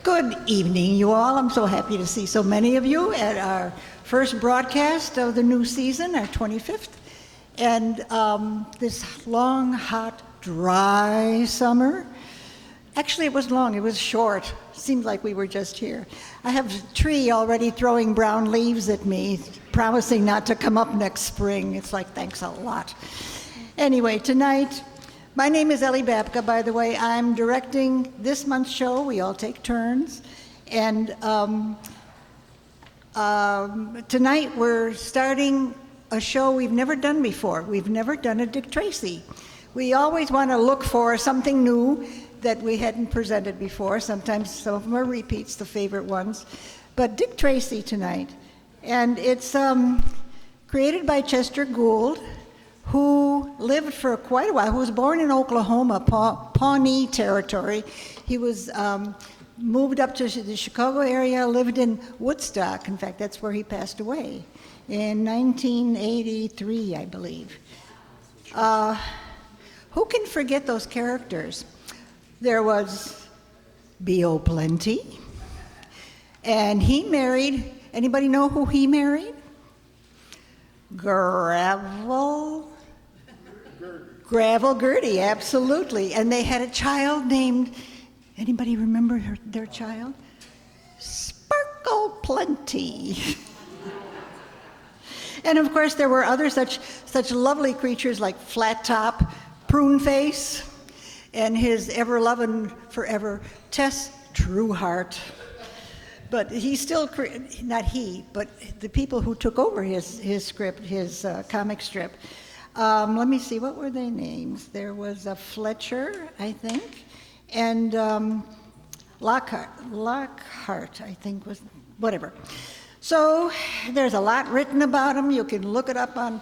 Good evening, you all. I'm so happy to see so many of you at our first broadcast of the new season, our 25th. And this long, hot, dry summer. Actually, it was long, it was short. Seemed like we were just here. I have a tree already throwing brown leaves at me, promising not to come up next spring. It's like, thanks a lot. Anyway, tonight, my name is Ellie Babka, by the way. I'm directing this month's show. We all take turns. And tonight we're starting a show we've never done before. We've never done a Dick Tracy. We always want to look for something new that we hadn't presented before. Sometimes some of them are repeats, the favorite ones. But Dick Tracy tonight. And it's created by Chester Gould, who lived for quite a while, who was born in Oklahoma, Pawnee Territory. He was moved up to the Chicago area, lived in Woodstock. In fact, that's where he passed away in 1983, I believe. Who can forget those characters? There was B.O. Plenty, and he married, anybody know who he married? Gravel Gertie, absolutely. And they had a child named, anybody remember their child? Sparkle Plenty. And of course there were other such lovely creatures like Flat Top, Prune Face, and his ever-loving forever Tess Trueheart. But he still, not he, but the people who took over his script, his comic strip. Let me see, what were their names? There was a Fletcher, I think, and Lockhart, I think was, whatever. So there's a lot written about him. You can look it up on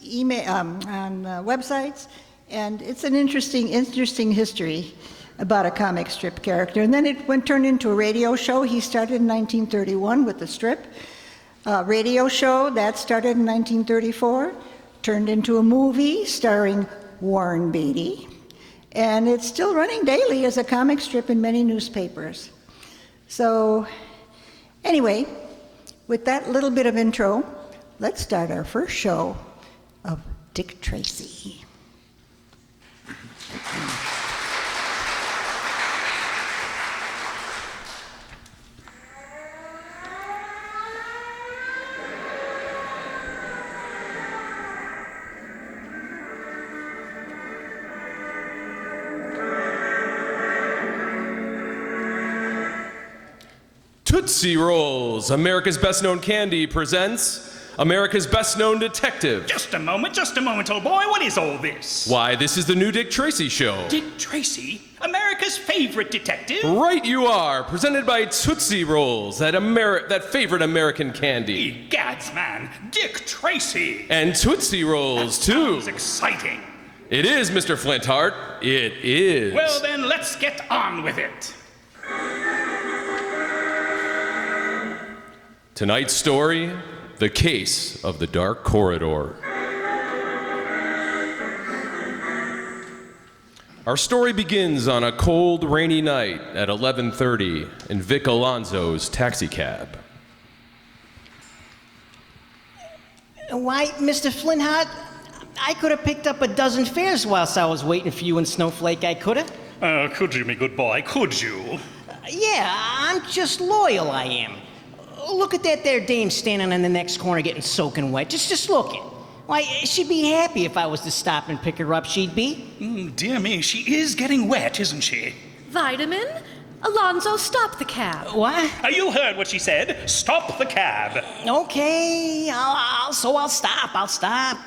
email, on websites, and it's an interesting history about a comic strip character. And then it turned into a radio show. He started in 1931 with the strip. Radio show, that started in 1934, turned into a movie starring Warren Beatty. And it's still running daily as a comic strip in many newspapers. So anyway, with that little bit of intro, let's start our first show of Dick Tracy. Tootsie Rolls, America's best-known candy, presents America's best-known detective. Just a moment, old boy. What is all this? Why, this is the new Dick Tracy show. Dick Tracy? America's favorite detective? Right you are, presented by Tootsie Rolls, that favorite American candy. Egads, man, Dick Tracy. And Tootsie Rolls, too. Sounds exciting. It is, Mr. Flintheart. It is. Well, then, let's get on with it. Tonight's story, The Case of the Dark Corridor. Our story begins on a cold, rainy night at 11:30 in Vic Alonzo's taxicab. Why, Mr. Flintheart, I could have picked up a dozen fares whilst I was waiting for you in Snowflake, I could have. Could you, me good boy, could you? Yeah, I'm just loyal, I am. Look at that there dame standing in the next corner getting soaking wet. Just look it. Why, she'd be happy if I was to stop and pick her up, she'd be. Dear me, she is getting wet, isn't she? Vitamin? Alonzo, stop the cab. What? You heard what she said. Stop the cab. Okay, I'll stop.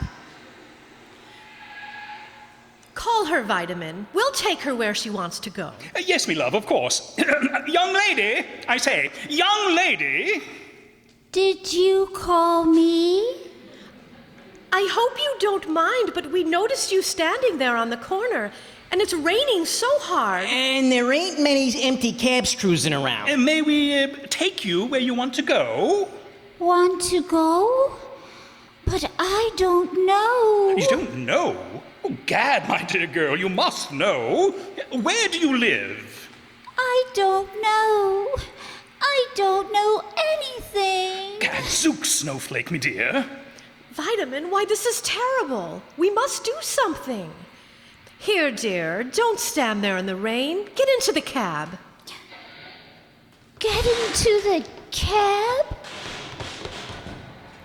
Call her, Vitamin. We'll take her where she wants to go. Yes, me love, of course. Young lady, I say, young lady. Did you call me? I hope you don't mind, but we noticed you standing there on the corner, and it's raining so hard. And there ain't many empty cabs cruising around. May we take you where you want to go? Want to go? But I don't know. You don't know? Oh, gad, my dear girl, you must know. Where do you live? I I don't know. I don't know anything. Gadzooks, Snowflake, me dear. Vitamin, why, this is terrible. We must do something. Here, dear, don't stand there in the rain. Get into the cab. Get into the cab?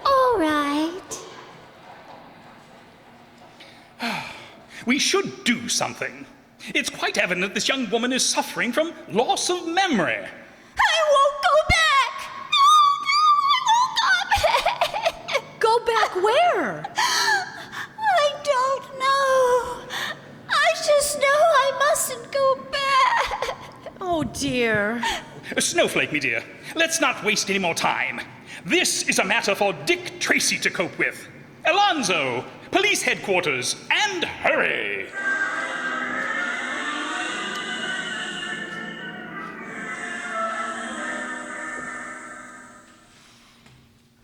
All right. We should do something. It's quite evident this young woman is suffering from loss of memory. I won't go back. No, I won't go back. Go back where? I don't know. I just know I mustn't go back. Oh, dear. Snowflake, me dear, let's not waste any more time. This is a matter for Dick Tracy to cope with. Alonzo, police headquarters, and hurry!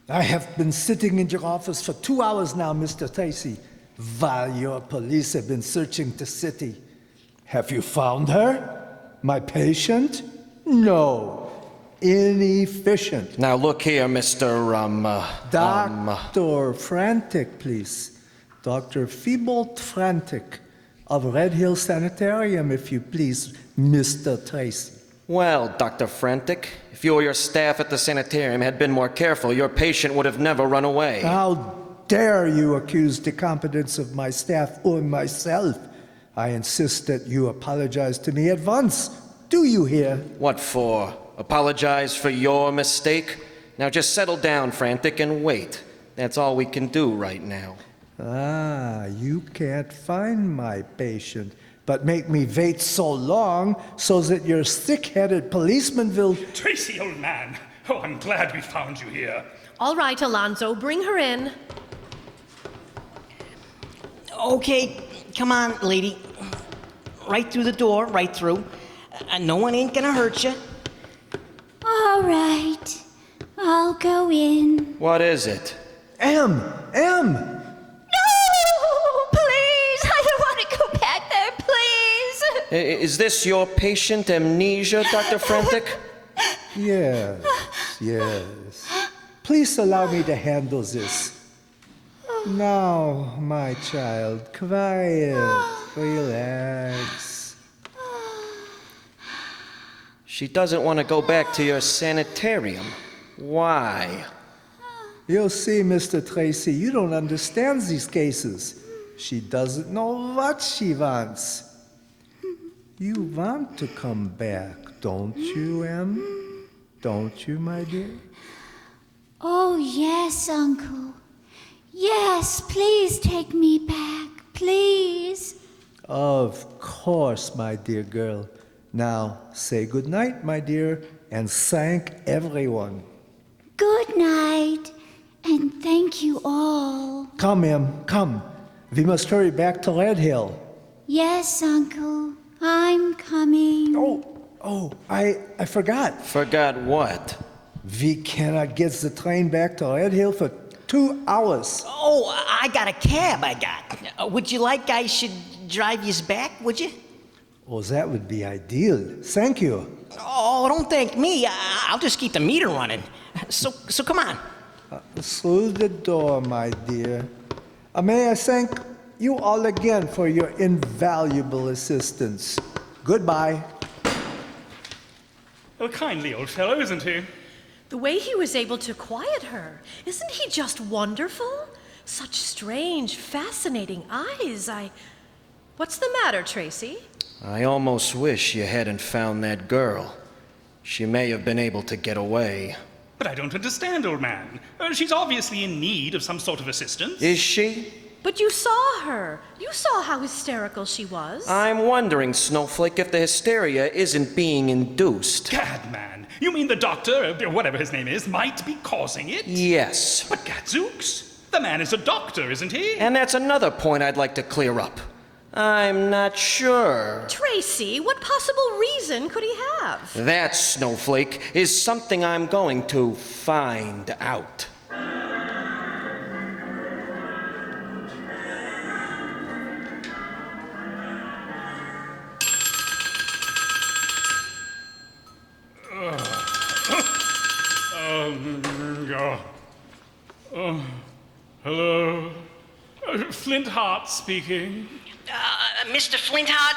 I have been sitting in your office for 2 hours now, Mr. Tracy, while your police have been searching the city. Have you found her? My patient? No. Inefficient. Now look here, Mr. Dr. Frantic, please. Dr. Feebolt Frantic of Red Hill Sanitarium, if you please, Mr. Tracy. Well, Dr. Frantic, if you or your staff at the sanitarium had been more careful, your patient would have never run away. How dare you accuse the competence of my staff or myself? I insist that you apologize to me at once. Do you hear? What for? Apologize for your mistake? Now just settle down, Frantic, and wait. That's all we can do right now. Ah, you can't find my patient, but make me wait so long so that your thick-headed policeman will... Tracy, old man. Oh, I'm glad we found you here. All right, Alonzo, bring her in. Okay, come on, lady. Right through the door, right through. No one ain't gonna hurt you. All right. I'll go in. What is it? M! No! Please! I don't want to go back there, please! Is this your patient amnesia, Dr. Frantic? Yes. Please allow me to handle this. Now, my child, quiet, relax. She doesn't want to go back to your sanitarium. Why? You'll see, Mr. Tracy, you don't understand these cases. She doesn't know what she wants. You want to come back, don't you, Em? Don't you, my dear? Oh, yes, Uncle. Yes, please take me back, please. Of course, my dear girl. Now, say good night, my dear, and thank everyone. Good night, and thank you all. Come, Em, come. We must hurry back to Red Hill. Yes, Uncle, I'm coming. Oh, I forgot. Forgot what? We cannot get the train back to Red Hill for 2 hours. Oh, I got a cab, I got. Would you like I should drive yous back, would you? Oh, that would be ideal. Thank you. Oh, don't thank me. I'll just keep the meter running. So come on. Through the door, my dear. May I thank you all again for your invaluable assistance. Goodbye. A kindly old fellow, isn't he? The way he was able to quiet her. Isn't he just wonderful? Such strange, fascinating eyes. What's the matter, Tracy? I almost wish you hadn't found that girl. She may have been able to get away. But I don't understand, old man. She's obviously in need of some sort of assistance. Is she? But you saw her. You saw how hysterical she was. I'm wondering, Snowflake, if the hysteria isn't being induced. Gad, man. You mean the doctor, whatever his name is, might be causing it? Yes. But gadzooks, the man is a doctor, isn't he? And that's another point I'd like to clear up. I'm not sure. Tracy, what possible reason could he have? That, Snowflake, is something I'm going to find out. Flintheart speaking. Mr. Flintheart,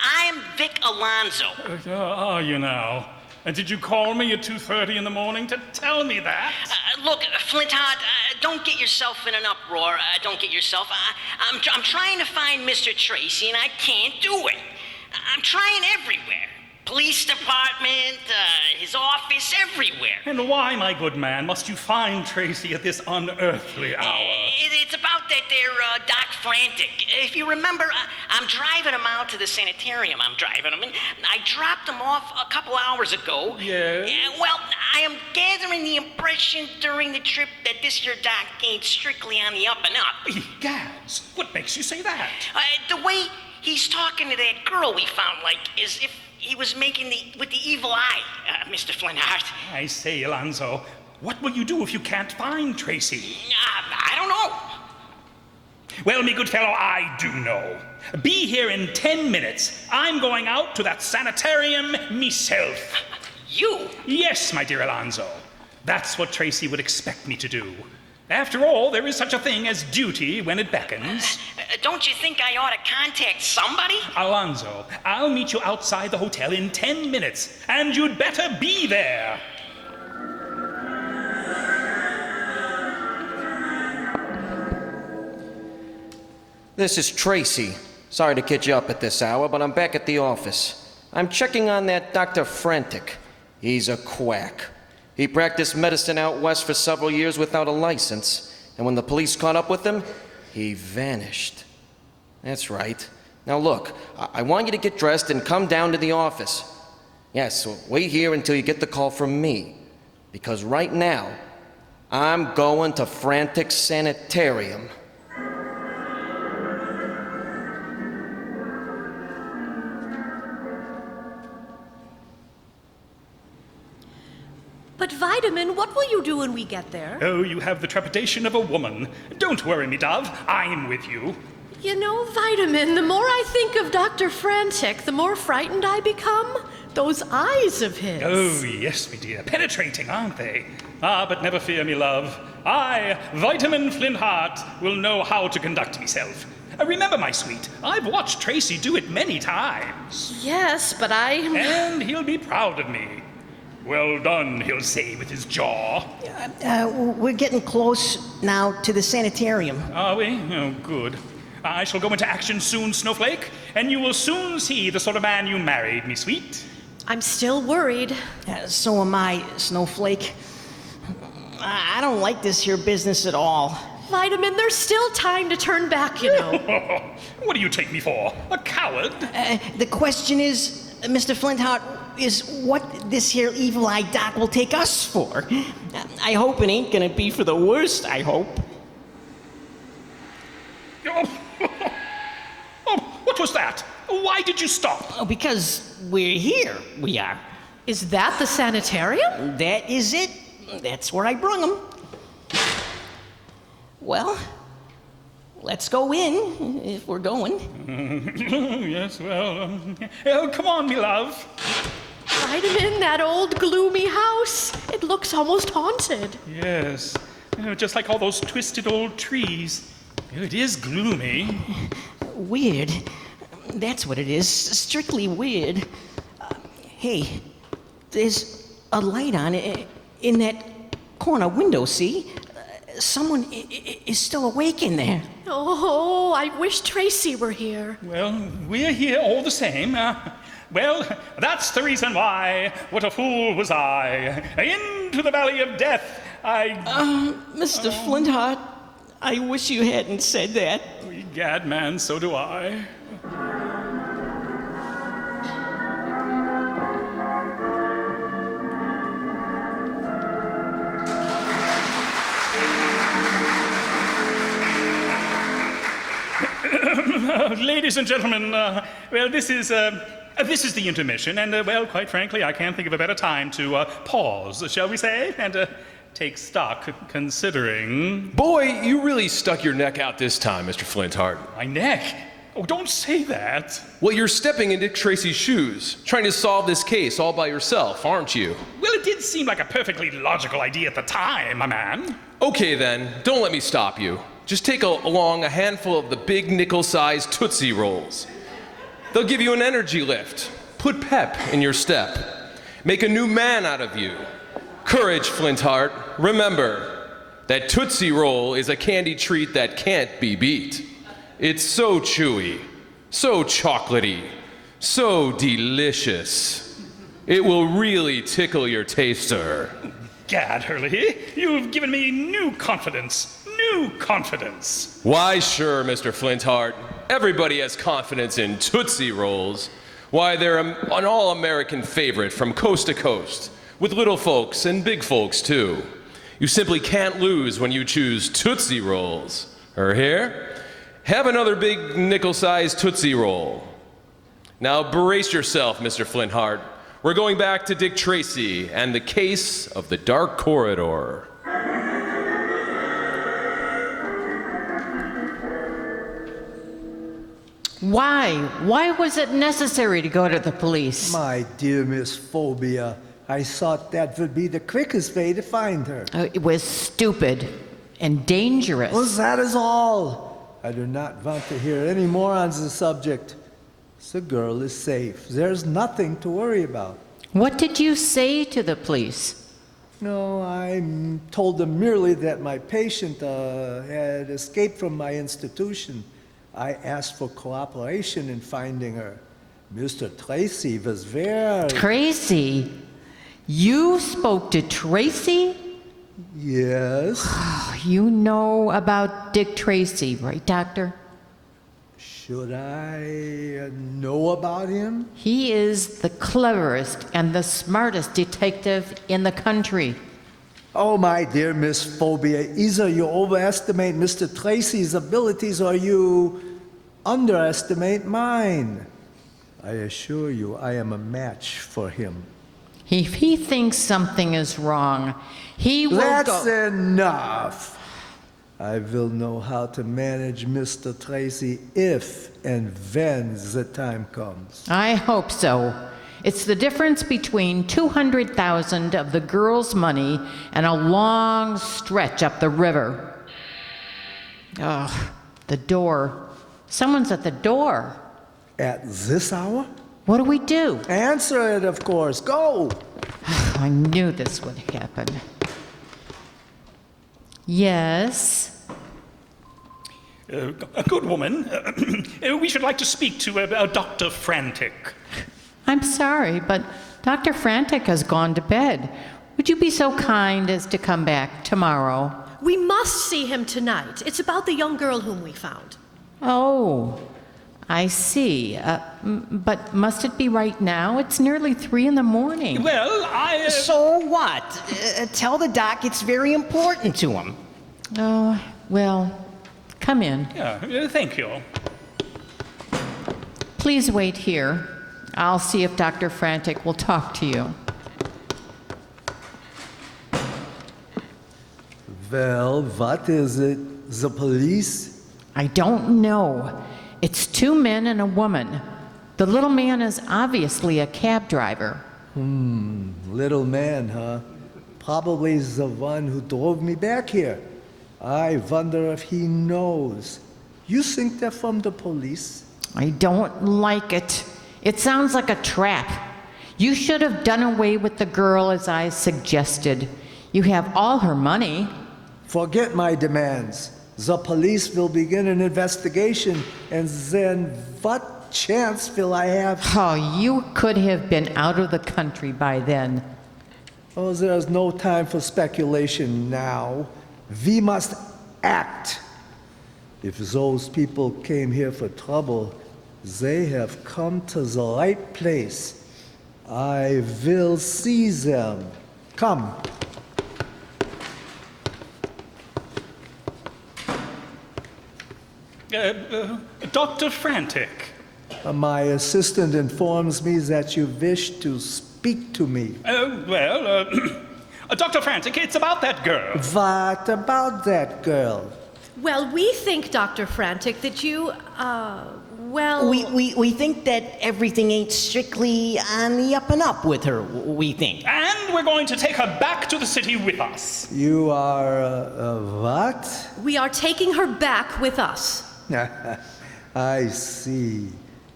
I'm Vic Alonzo. Are you now? And did you call me at 2:30 in the morning to tell me that? Look, Flintheart, don't get yourself in an uproar. Don't get yourself. I'm trying to find Mr. Tracy, and I can't do it. I'm trying everywhere. Police department, his office, everywhere. And why, my good man, must you find Tracy at this unearthly hour? It's about that there Doc Frantic. If you remember, I'm driving him out to the sanitarium. And I dropped him off a couple hours ago. Yes? Well, I am gathering the impression during the trip that this here Doc ain't strictly on the up and up. Gads, what makes you say that? The way he's talking to that girl we found, like, as if he was making with the evil eye, Mr. Flintheart. I say, Alonzo, what will you do if you can't find Tracy? I don't know. Well, me good fellow, I do know. Be here in 10 minutes. I'm going out to that sanitarium myself. You? Yes, my dear Alonzo. That's what Tracy would expect me to do. After all, there is such a thing as duty when it beckons. Don't you think I ought to contact somebody? Alonzo, I'll meet you outside the hotel in 10 minutes, and you'd better be there. This is Tracy. Sorry to get you up at this hour, but I'm back at the office. I'm checking on that Dr. Frantic. He's a quack. He practiced medicine out west for several years without a license, and when the police caught up with him, he vanished. That's right. Now look, I want you to get dressed and come down to the office. Yes, so wait here until you get the call from me, because right now, I'm going to Frantic Sanitarium. But Vitamin, what will you do when we get there? Oh, you have the trepidation of a woman. Don't worry, me dove. I'm with you. You know, Vitamin, the more I think of Dr. Frantic, the more frightened I become. Those eyes of his. Oh, yes, me dear. Penetrating, aren't they? But never fear, me love. I, Vitamin Flintheart, will know how to conduct myself. Remember, my sweet, I've watched Tracy do it many times. Yes, but And he'll be proud of me. Well done, he'll say with his jaw. We're getting close now to the sanitarium. Are we? Oh, good. I shall go into action soon, Snowflake, and you will soon see the sort of man you married, me sweet. I'm still worried. So am I, Snowflake. I don't like this here business at all. Vitamin, there's still time to turn back, you know. What do you take me for? A coward? The question is, Mr. Flintheart, is what this here evil eye doc will take us for. I hope it ain't gonna be for the worst, I hope. Oh, what was that? Why did you stop? Oh, because we're here, we are. Is that the sanitarium? That is it. That's where I brung him. Well, let's go in, if we're going. Yes, well, oh, come on, me love. Vitamin, that old gloomy house. It looks almost haunted. Yes, just like all those twisted old trees. It is gloomy. Weird. That's what it is. Strictly weird. Hey, there's a light on in that corner window, see? Someone is still awake in there. Oh, I wish Tracy were here. Well, we're here all the same. Well, that's the reason why. What a fool was I. Into the valley of death, Mr. Flintheart, I wish you hadn't said that. Gad, man, so do I. Ladies and gentlemen, well, this is the intermission, and, well, quite frankly, I can't think of a better time to pause, shall we say, and take stock, considering... Boy, you really stuck your neck out this time, Mr. Flintheart. My neck? Oh, don't say that. Well, you're stepping in Dick Tracy's shoes, trying to solve this case all by yourself, aren't you? Well, it did seem like a perfectly logical idea at the time, my man. Okay, then, don't let me stop you. just take along a handful of the big nickel-sized Tootsie Rolls. They'll give you an energy lift, put pep in your step, make a new man out of you. Courage, Flintheart. Remember that Tootsie Roll is a candy treat that can't be beat. It's so chewy, so chocolatey, so delicious. It will really tickle your taster. Gad, Hurley, you've given me new confidence. New confidence. Why, sure, Mr. Flintheart. Everybody has confidence in Tootsie Rolls. Why, they're an all-American favorite from coast to coast, with little folks and big folks, too. You simply can't lose when you choose Tootsie Rolls. Here, have another big nickel-sized Tootsie Roll. Now brace yourself, Mr. Flintheart. We're going back to Dick Tracy and the case of the Dark Corridor. Why? Why was it necessary to go to the police? My dear Miss Phobia, I thought that would be the quickest way to find her. It was stupid and dangerous. Well, that is all. I do not want to hear any more on the subject. The girl is safe. There's nothing to worry about. What did you say to the police? No, I told them merely that my patient had escaped from my institution. I asked for cooperation in finding her. Mr. Tracy was very... Tracy? You spoke to Tracy? Yes? You know about Dick Tracy, right, Doctor? Should I know about him? He is the cleverest and the smartest detective in the country. Oh, my dear Miss Phobia, either you overestimate Mr. Tracy's abilities or you underestimate mine. I assure you, I am a match for him. If he thinks something is wrong, he will That's go... enough. I will know how to manage Mr. Tracy if and when the time comes. I hope so. It's the difference between 200,000 of the girl's money and a long stretch up the river. Oh, the door. Someone's at the door. At this hour? What do we do? Answer it, of course. Go! I knew this would happen. Yes? A good woman. We should like to speak to Dr. Frantic. I'm sorry, but Dr. Frantic has gone to bed. Would you be so kind as to come back tomorrow? We must see him tonight. It's about the young girl whom we found. Oh, I see. But must it be right now? It's nearly 3 in the morning. Well, So what? Tell the doc it's very important to him. Oh, well, come in. Yeah, thank you. Please wait here. I'll see if Dr. Frantic will talk to you. Well, what is it? The police? I don't know. It's 2 men and a woman. The little man is obviously a cab driver. Little man, huh? Probably the one who drove me back here. I wonder if he knows. You think they're from the police? I don't like it. It sounds like a trap. You should have done away with the girl as I suggested. You have all her money. Forget my demands. The police will begin an investigation, and then what chance will I have? Oh, you could have been out of the country by then. Oh, there's no time for speculation now. We must act. If those people came here for trouble, they have come to the right place. I will see them. Come. Dr. Frantic. My assistant informs me that you wish to speak to me. Dr. Frantic, it's about that girl. What about that girl? Well, we think, Dr. Frantic, that you, Well, We think that everything ain't strictly on the up and up with her, we think. And we're going to take her back to the city with us. You are, what? we are taking her back with us. I see.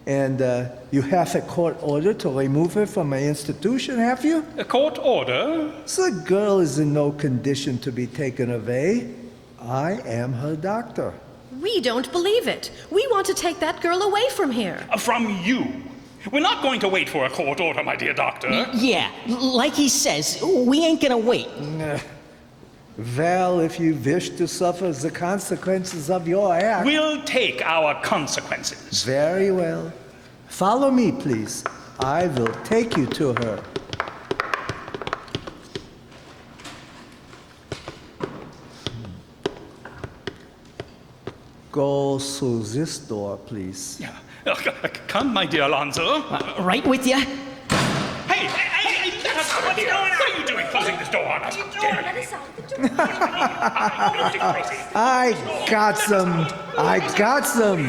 And you have a court order to remove her from my institution, have you? A court order? The girl is in no condition to be taken away. I am her doctor. We don't believe it. We want to take that girl away from here. From you. We're not going to wait for a court order, my dear doctor. Yeah, like he says, we ain't gonna wait. Well, if you wish to suffer the consequences of your act. We'll take our consequences. Very well. Follow me, please. I will take you to her. Go through this door, please. Yeah. Come, my dear Alonzo. Right with you? Hey, let us out of here. What are you doing closing this door on us? Let us out the door. I got them. I got them.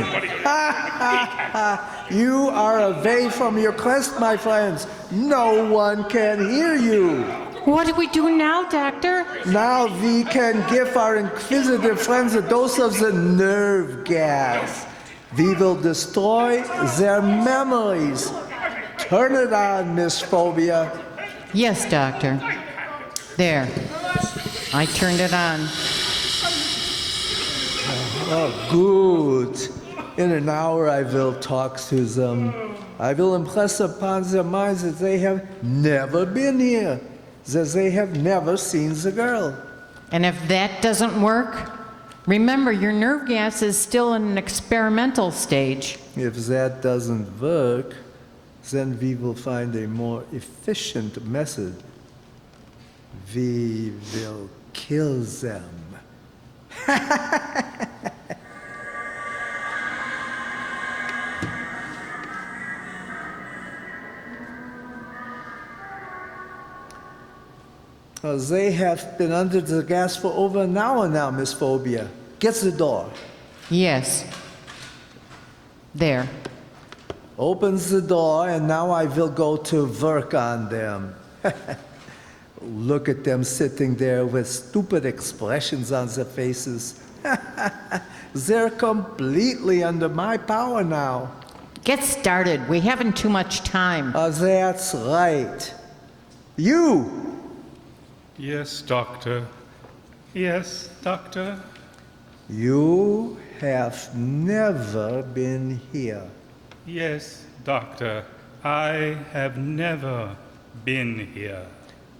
You are away from your quest, my friends. No one can hear you. What do we do now, Doctor? Now we can give our inquisitive friends a dose of the nerve gas. We will destroy their memories. Turn it on, Miss Phobia. Yes, Doctor. There. I turned it on. Oh, good. In an hour I will talk to them. I will impress upon their minds that they have never been here, that they have never seen the girl. And if that doesn't work, remember your nerve gas is still in an experimental stage. If that doesn't work, then we will find a more efficient method. We will kill them. They have been under the gas for over an hour now, Miss Phobia. Get the door. Yes. There. Opens the door, and now I will go to work on them. Look at them sitting there with stupid expressions on their faces. They're completely under my power now. Get started. We haven't too much time. That's right. You! Yes, doctor. Yes, doctor. You have never been here. Yes, doctor. I have never been here.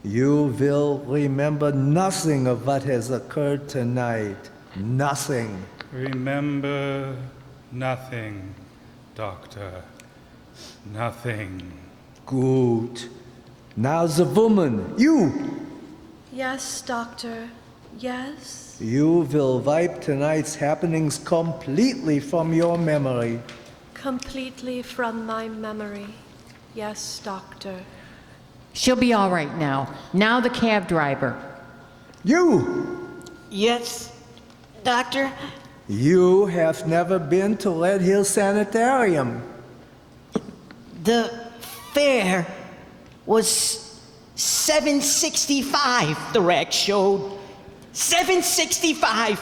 You will remember nothing of what has occurred tonight. Nothing. Remember nothing, doctor. Nothing. Good. Now the woman, you! Yes, Doctor. Yes. You will wipe tonight's happenings completely from your memory. Completely from my memory. Yes, Doctor. She'll be all right now. Now the cab driver. You! Yes, doctor? You have never been to Red Hill Sanitarium. The fare was $7.65, the rack showed. $7.65.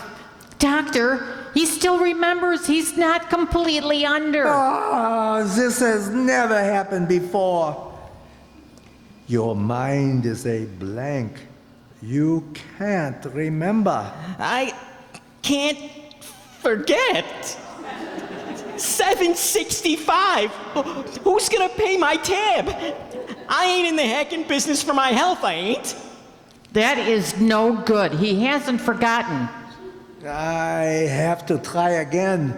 Doctor, he still remembers he's not completely under. Oh, this has never happened before. Your mind is a blank. You can't remember. I can't forget. $7.65. Who's gonna pay my tab? I ain't in the hacking business for my health, I ain't. That is no good. He hasn't forgotten. I have to try again.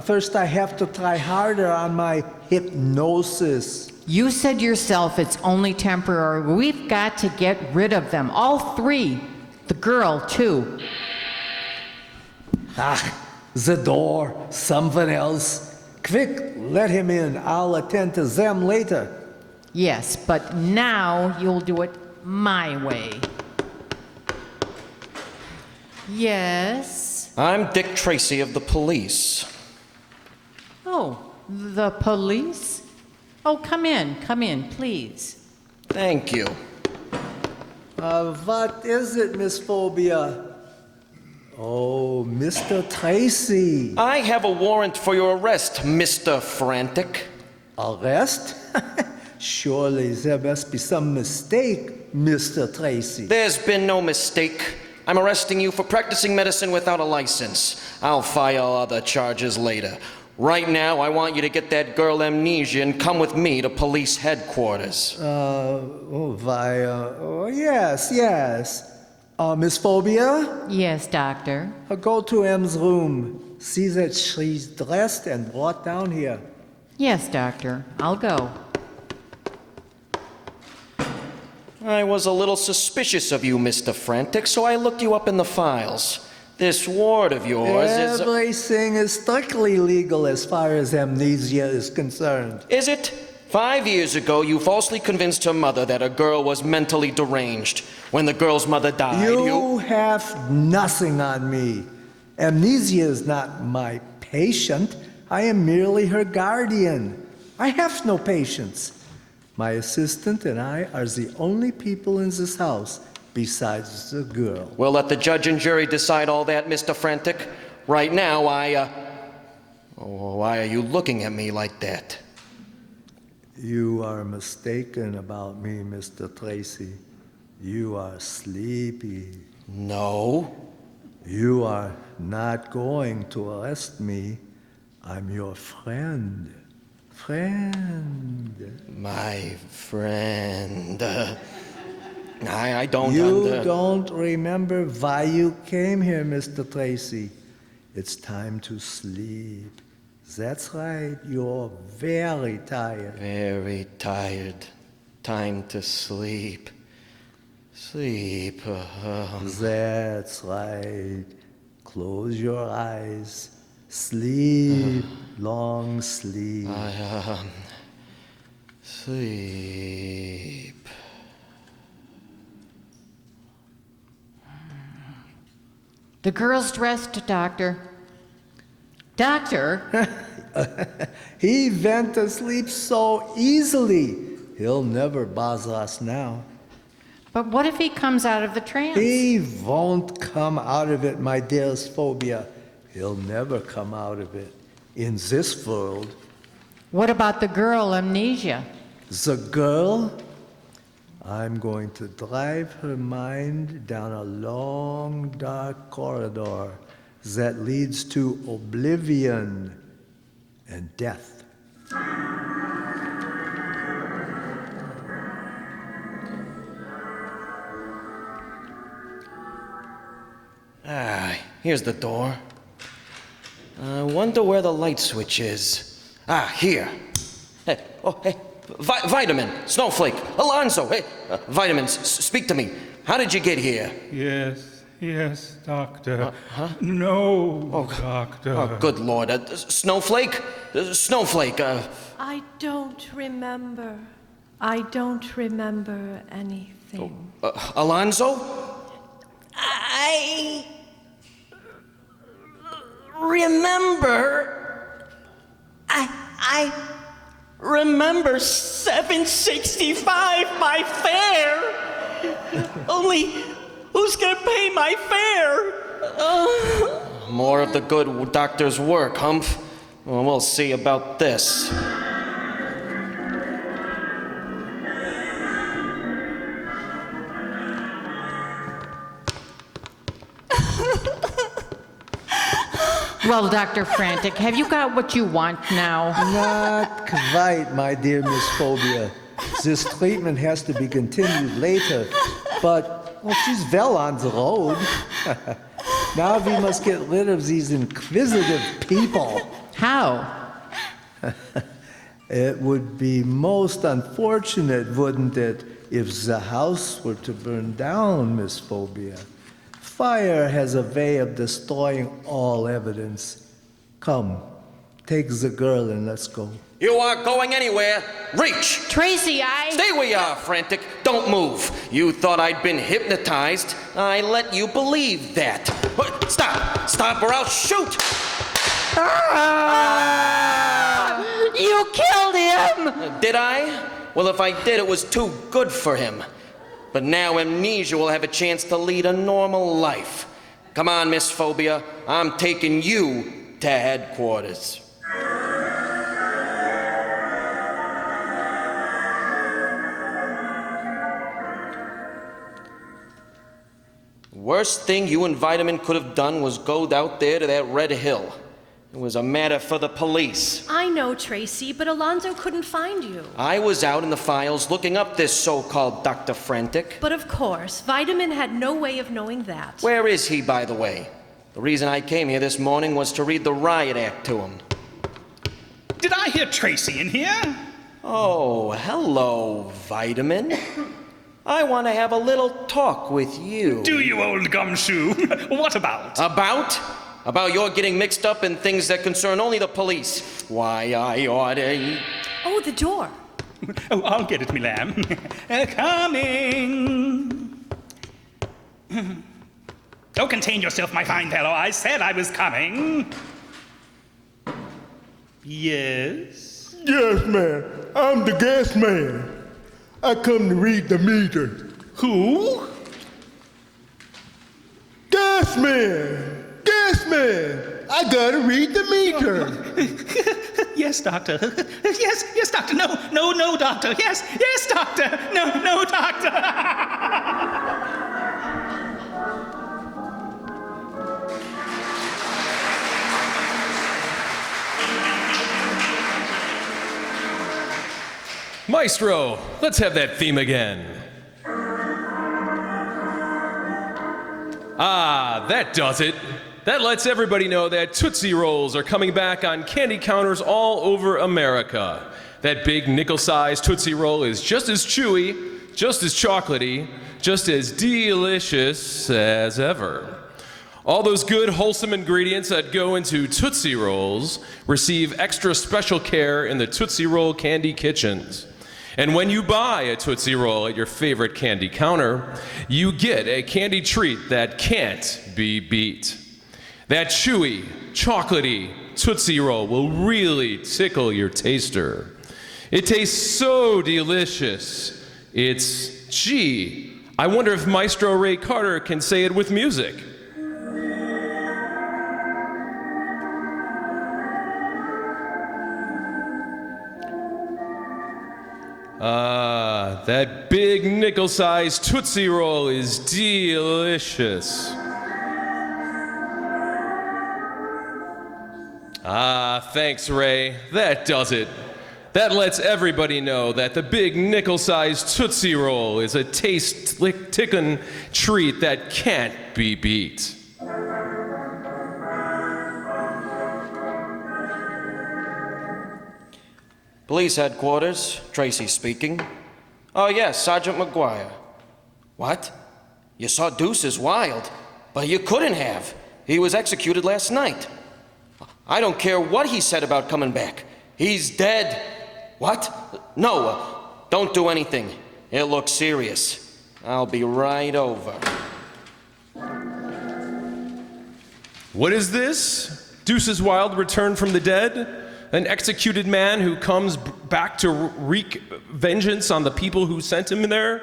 First, I have to try harder on my hypnosis. You said yourself it's only temporary. We've got to get rid of them. All three. The girl, too. The door. Someone else. Quick, let him in. I'll attend to them later. Yes, but now you'll do it my way. Yes? I'm Dick Tracy of the police. Oh, the police? Oh, come in, please. Thank you. What is it, Miss Phobia? Oh, Mr. Tracy. I have a warrant for your arrest, Mr. Frantic. Arrest? Surely there must be some mistake, Mr. Tracy. There's been no mistake. I'm arresting you for practicing medicine without a license. I'll file other charges later. Right now, I want you to get that girl Amnesia and come with me to police headquarters. Yes. Miss Phobia? Yes, doctor. Go to M's room. See that she's dressed and brought down here. Yes, doctor. I'll go. I was a little suspicious of you, Mr. Frantic, so I looked you up in the files. This ward of yours is... Everything is strictly legal as far as Amnesia is concerned. Is it? 5 years ago, you falsely convinced her mother that a girl was mentally deranged. When the girl's mother died, You have nothing on me. Amnesia is not my patient. I am merely her guardian. I have no patients. My assistant and I are the only people in this house besides the girl. We'll let the judge and jury decide all that, Mr. Frantic. Right now, why are you looking at me like that? You are mistaken about me, Mr. Tracy. You are sleepy. No. You are not going to arrest me. I'm your friend. My friend. I don't You don't remember why you came here, Mr. Tracy. It's time to sleep. That's right, you're very tired. Very tired. Time to sleep. Sleep. That's right. Close your eyes. Sleep. Long sleep. Sleep. The girl's dressed, doctor. Doctor? He went to sleep so easily. He'll never bother us now. But what if he comes out of the trance? He won't come out of it, my dearest Phobia. He'll never come out of it. In this world. What about the girl, Amnesia? The girl? I'm going to drive her mind down a long, dark corridor that leads to oblivion and death. Here's the door. I wonder where the light switch is. Here. Hey, Vitamin, Snowflake, Alonzo, hey, Vitamins, speak to me. How did you get here? Yes, Doctor. No, Doctor. Oh, good Lord. Snowflake? Snowflake, I don't remember. I don't remember anything. Alonzo? I remember. I remember 765, my fare. Only, who's gonna pay my fare? More of the good doctor's work, Humph. Well, we'll see about this. Well, Dr. Frantic, have you got what you want now? Not quite, my dear Miss Phobia. This treatment has to be continued later, but well, she's well on the road. Now we must get rid of these inquisitive people. How? It would be most unfortunate, wouldn't it, if the house were to burn down, Miss Phobia. Fire has a way of destroying all evidence. Come, take the girl and let's go. You aren't going anywhere. Reach! Tracy, Stay where you are, Frantic. Don't move. You thought I'd been hypnotized. I let you believe that. Stop! Stop or I'll shoot! You killed him! Did I? Well, if I did, it was too good for him. But now Amnesia will have a chance to lead a normal life. Come on, Miss Phobia. I'm taking you to headquarters. Worst thing you and Vitamin could have done was go out there to that Red Hill. It was a matter for the police. I know, Tracy, but Alonzo couldn't find you. I was out in the files looking up this so-called Dr. Frantic. But of course, Vitamin had no way of knowing that. Where is he, by the way? The reason I came here this morning was to read the riot act to him. Did I hear Tracy in here? Oh, hello, Vitamin. I want to have a little talk with you. Do you, old gumshoe? What about? About? About your getting mixed up in things that concern only the police. Why, I oughta... Oh, the door. Oh, I'll get it, me lamb. Coming. Oh, contain yourself, my fine fellow. I said I was coming. Yes? Yes, ma'am. I'm the gas man. I come to read the meter. Who? Gas man! Gas man! I gotta read the meter. Yes, doctor. Yes, doctor. No, doctor. Yes, doctor. No, doctor. Maestro, let's have that theme again. Ah, that does it. That lets everybody know that Tootsie Rolls are coming back on candy counters all over America. That big nickel-sized Tootsie Roll is just as chewy, just as chocolatey, just as delicious as ever. All those good, wholesome ingredients that go into Tootsie Rolls receive extra special care in the Tootsie Roll candy kitchens. And when you buy a Tootsie Roll at your favorite candy counter, you get a candy treat that can't be beat. That chewy, chocolatey Tootsie Roll will really tickle your taster. It tastes so delicious. It's, gee, I wonder if Maestro Ray Carter can say it with music. Ah, that big nickel-sized Tootsie Roll is delicious. Ah, thanks, Ray. That does it. That lets everybody know that the big nickel-sized Tootsie Roll is a taste-tickin' treat that can't be beat. Police headquarters, Tracy speaking. Oh, yes, Sergeant McGuire. What? You saw Deuces Wild, but you couldn't have. He was executed last night. I don't care what he said about coming back. He's dead. What? No, don't do anything. It looks serious. I'll be right over. What is this? Deuces Wild returned from the dead? An executed man who comes back to wreak vengeance on the people who sent him there?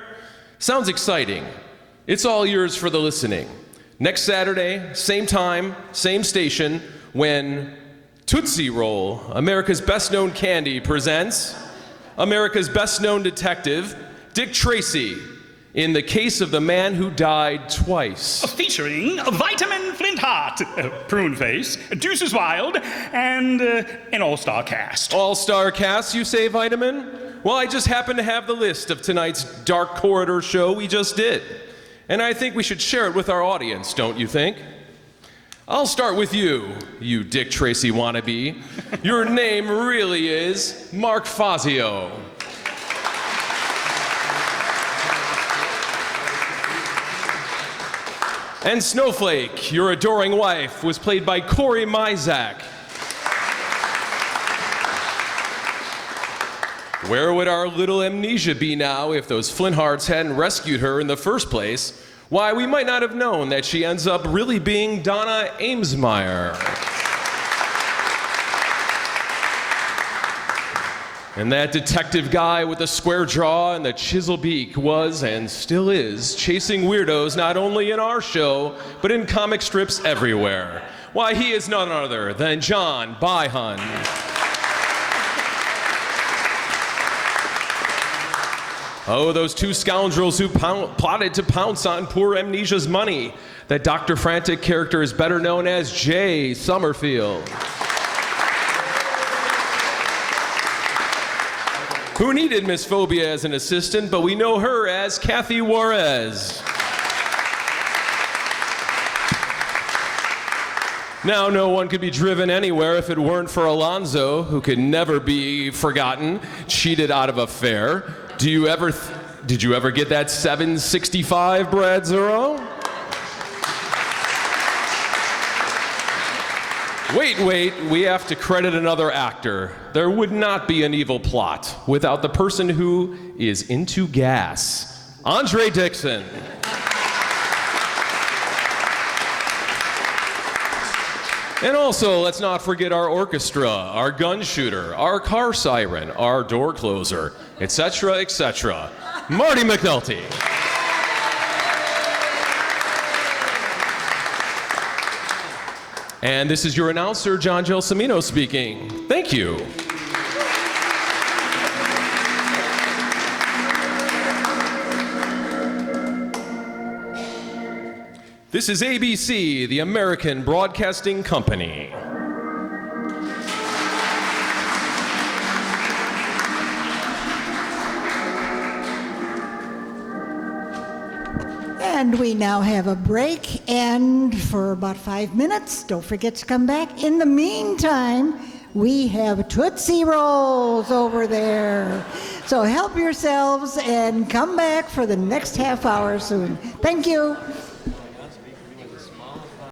Sounds exciting. It's all yours for the listening. Next Saturday, same time, same station, when Tootsie Roll, America's best-known candy, presents America's best-known detective, Dick Tracy, in The Case of the Man Who Died Twice. Featuring Vitamin Flintheart, Prune Face, Deuces Wild, and an all-star cast. All-star cast, you say, Vitamin? Well, I just happen to have the list of tonight's Dark Corridor show we just did. And I think we should share it with our audience, don't you think? I'll start with you, you Dick Tracy wannabe. Your name really is Mark Fazio. And Snowflake, your adoring wife, was played by Corey Mizak. Where would our little Amnesia be now if those Flinthearts hadn't rescued her in the first place? Why, we might not have known that she ends up really being Donna Amesmeyer. And that detective guy with the square jaw and the chisel beak was, and still is, chasing weirdos not only in our show, but in comic strips everywhere. Why, he is none other than John Byhun. Oh, those two scoundrels who plotted to pounce on poor Amnesia's money. That Dr. Frantic character is better known as Jay Summerfield. Who needed Miss Phobia as an assistant, but we know her as Kathy Juarez. Now, no one could be driven anywhere if it weren't for Alonzo, who could never be forgotten, cheated out of a fare. Did you ever get that 765, Brad Zero? Wait, we have to credit another actor. There would not be an evil plot without the person who is into gas. Andre Dixon. And also, let's not forget our orchestra, our gun shooter, our car siren, our door closer, etc., etc. Marty McNulty. And this is your announcer, John Gelsomino speaking. Thank you. This is ABC, the American Broadcasting Company. And we now have a break, and for about 5 minutes, don't forget to come back. In the meantime, we have Tootsie Rolls over there. So help yourselves and come back for the next half hour soon. Thank you.